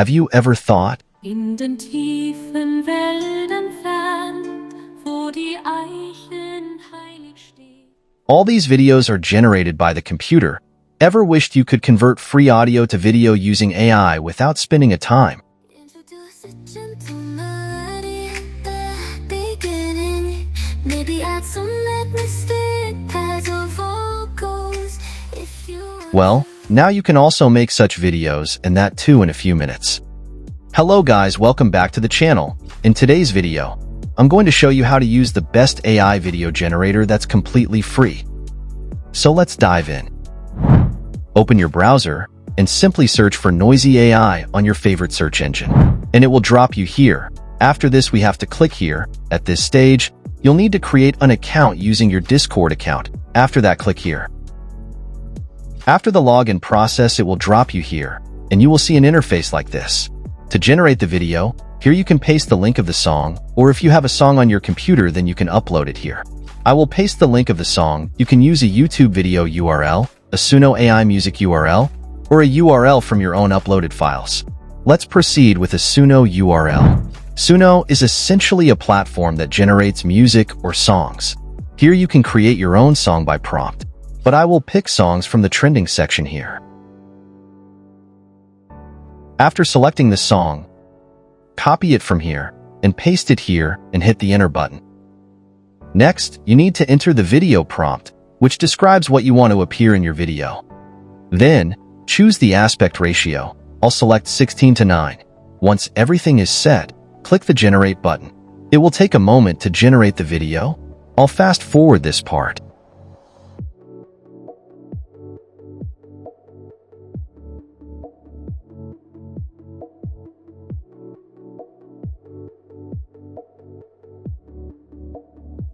Have you ever thought, In den tiefen Wäldern fern, wo die Eichen heilig stehen. all these videos are generated by the computer? Ever wished you could convert free audio to video using AI without spending a time? Introduce a gentle melody at the beginning. Maybe add some mystic as a vocals. If you Well, now you can also make such videos, and that too in a few minutes. Hello guys, welcome back to the channel. In today's video, I'm going to show you how to use the best AI video generator that's completely free. So let's dive in. Open your browser and simply search for Noisy AI on your favorite search engine, and it will drop you here. After this, we have to click here. At this stage, you'll need to create an account using your Discord account. After that, click here. After the login process, it will drop you here, and you will see an interface like this. To generate the video, here you can paste the link of the song, or if you have a song on your computer, then you can upload it here. I will paste the link of the song. You can use a YouTube video URL, a Suno AI music URL, or a URL from your own uploaded files. Let's proceed with a Suno URL. Suno is essentially a platform that generates music or songs. Here you can create your own song by prompt, but I will pick songs from the trending section here. After selecting the song, copy it from here and paste it here and hit the enter button. Next, you need to enter the video prompt, which describes what you want to appear in your video. Then, choose the aspect ratio. I'll select 16:9. Once everything is set, click the generate button. It will take a moment to generate the video. I'll fast forward this part.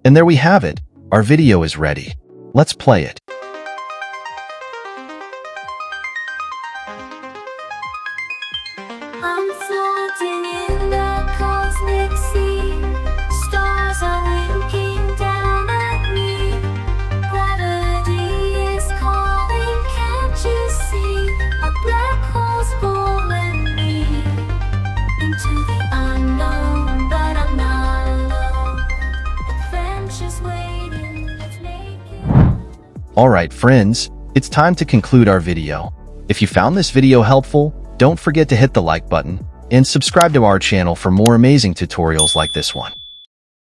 And there we have it. Our video is ready. Let's play it. I'm floating in the cosmic sea. Stars are winking down at me. Gravity is calling, can't you see? A black hole's pulling me into the unknown, but I'm not alone. Adventure's waiting, let's make it. Alright friends, it's time to conclude our video. If you found this video helpful, don't forget to hit the like button and subscribe to our channel for more amazing tutorials like this one.